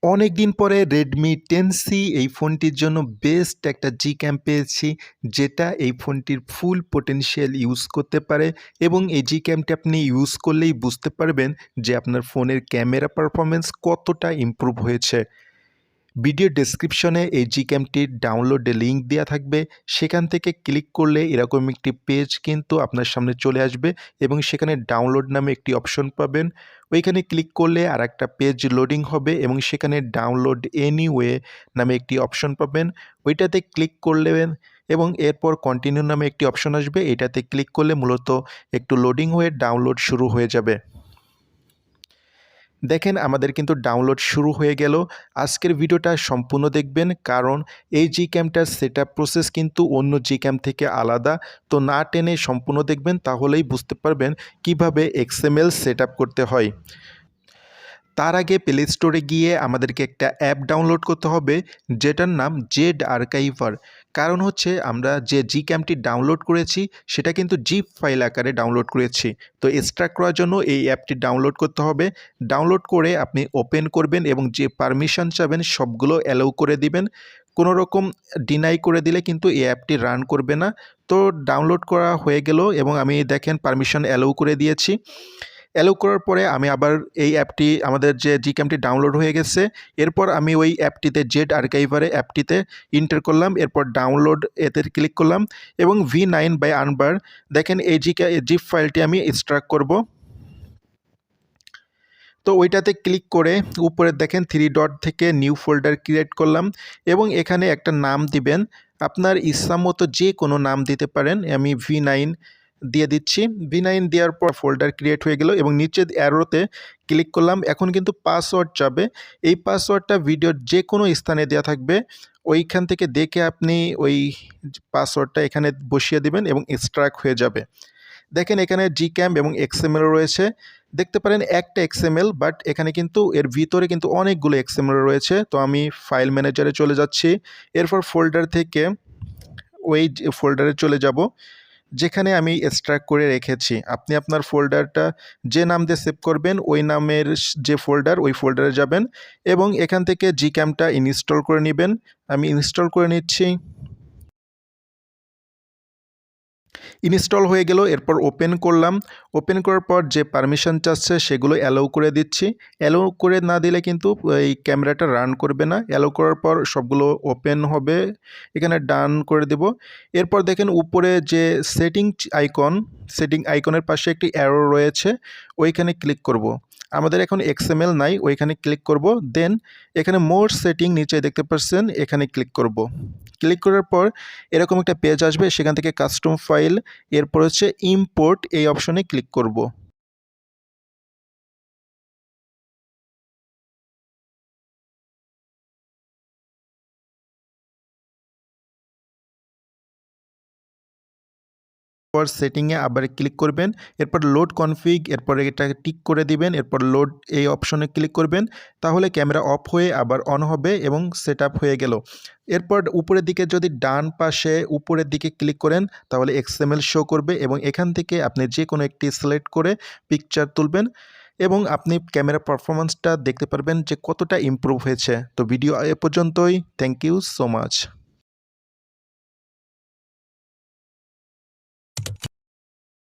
অনেক দিন পরে Redmi 10C এই ফোনটির জন্য বেস্ট একটা Gcam পেয়েছি, যেটা এই ফোনটির ফুল পোটেনশিয়াল ইউজ করতে পারে এবং এই Gcamটি আপনি ইউজ করলেই বুঝতে পারবেন যে আপনার ফোনের ক্যামেরা পারফরম্যান্স কতটা ইমপ্রুভ হয়েছে। ভিডিও ডেসক্রিপশনে এই Gcamটির ডাউনলোডের লিঙ্ক দেওয়া থাকবে, সেখান থেকে ক্লিক করলে এরকম একটি পেজ কিন্তু আপনার সামনে চলে আসবে এবং সেখানে ডাউনলোড নামে একটি অপশন পাবেন। ওইখানে ক্লিক করলে আর একটা পেজ লোডিং হবে এবং সেখানে ডাউনলোড এনিওয়ে নামে একটি অপশন পাবেন। ওইটাতে ক্লিক করলেন এবং এরপর কন্টিনিউ নামে একটি অপশন আসবে, এটাতে ক্লিক করলে মূলত একটু লোডিং হয়ে ডাউনলোড শুরু হয়ে যাবে। দেখেন আমাদের কিন্তু ডাউনলোড শুরু হয়ে গেল। আজকের ভিডিওটা সম্পূর্ণ দেখবেন, কারণ এই Gcamটার সেটআপ প্রসেস কিন্তু অন্য Gcam থেকে আলাদা। তো না টেনে সম্পূর্ণ দেখবেন, তাহলেই বুঝতে পারবেন কিভাবে XML সেটআপ করতে হয়। তার আগে প্লে স্টোরে গিয়ে আমাদেরকে একটা অ্যাপ ডাউনলোড করতে হবে, যেটার নাম জেড আর্কাইভার। কারণ হচ্ছে আমরা যে Gcamটি ডাউনলোড করেছি সেটা কিন্তু জিপ ফাইল আকারে ডাউনলোড করেছি। তো এক্সট্রাক্ট করার জন্য এই অ্যাপটি ডাউনলোড করতে হবে। ডাউনলোড করে আপনি ওপেন করবেন এবং যে পারমিশন চাবেন সবগুলো অ্যালাউ করে দিবেন। কোনো রকম ডিনাই করে দিলে কিন্তু এই অ্যাপটি রান করবে না। তো ডাউনলোড করা হয়ে গেল এবং আমি দেখেন পারমিশন অ্যালাউ করে দিয়েছি। অ্যালাউ করার পরে আমি আবার এই অ্যাপটি, আমাদের যে Gcamটি ডাউনলোড হয়ে গেছে, এরপর আমি ওই অ্যাপটিতে জেড আর্কাইভারে অ্যাপটিতে এন্টার করলাম, এরপর ডাউনলোড এতে ক্লিক করলাম এবং V9 বাই UNBAR দেখেন এই জিপ ফাইলটি আমি এক্সট্রাক্ট করব। তো ওইটাতে ক্লিক করে উপরে দেখেন 3 ডট থেকে নিউ ফোল্ডার ক্রিয়েট করলাম এবং এখানে একটা নাম দিবেন, আপনার ইচ্ছামতো যে কোনো নাম দিতে পারেন। আমি V9 দিয়ে দিচ্ছি। V9 দেওয়ার পর ফোল্ডার ক্রিয়েট হয়ে গেল এবং নিচে অ্যারোতে ক্লিক করলাম। এখন কিন্তু পাসওয়ার্ড যাবে, এই পাসওয়ার্ডটা ভিডিওর যে কোনো স্থানে দেওয়া থাকবে, ওইখান থেকে দেখে আপনি ওই পাসওয়ার্ডটা এখানে বসিয়ে দিবেন এবং এক্সট্রাক্ট হয়ে যাবে। দেখেন এখানে Gcam এবং XML রয়েছে, দেখতে পারেন একটা XML, বাট এখানে কিন্তু এর ভিতরে কিন্তু অনেকগুলো XML রয়েছে। তো আমি ফাইল ম্যানেজারে চলে যাচ্ছি, এরপর ফোল্ডার থেকে ওই ফোল্ডারে চলে যাব যেখানে আমি এক্সট্রাক্ট করে রেখেছি। আপনি আপনার ফোল্ডারটা যে নাম দিয়ে সেভ করবেন ওই নামের যে ফোল্ডার, ওই ফোল্ডারে যাবেন এবং এখান থেকে Gcamটা ইনস্টল করে নেবেন। আমি ইনস্টল করে নিচ্ছি। ইনস্টল হয়ে গেল, এরপর ওপেন করলাম। ওপেন করার পর যে পারমিশন চাচ্ছে সেগুলো অ্যালাউ করে দিচ্ছি। অ্যালাউ করে না দিলে কিন্তু এই ক্যামেরাটা রান করবে না। অ্যালাউ করার পর সবগুলো ওপেন হবে, এখানে ডান করে দেব। এরপর দেখেন উপরে যে সেটিং আইকনের পাশে একটি অ্যারো রয়েছে, ওইখানে ক্লিক করব। আমাদের এখন XML নাই, ওইখানে ক্লিক করব। দেন এখানে মোর সেটিং নিচে দেখতে পাচ্ছেন, এখানে ক্লিক করব। ক্লিক করার পর এরকম একটা পেজ আসবে, সেখান থেকে কাস্টম ফাইল, এরপর হচ্ছে ইম্পোর্ট, এই অপশনে ক্লিক করব। পর সেটিংয়ে আবার ক্লিক করবেন, এরপর লোড কনফিগ, এরপর এটাকে টিক করে দিবেন, এরপর লোড এই অপশনে ক্লিক করবেন, তাহলে ক্যামেরা অফ হয়ে আবার অন হবে এবং সেট আপ হয়ে গেল। এরপর উপরের দিকে যদি ডান পাশে উপরের দিকে ক্লিক করেন তাহলে XML শো করবে এবং এখান থেকে আপনি যে কোনো একটি সিলেক্ট করে পিকচার তুলবেন এবং আপনি ক্যামেরা পারফরমেন্সটা দেখতে পারবেন যে কতটা ইমপ্রুভ হয়েছে। তো ভিডিও এ পর্যন্তই। Thank you so much.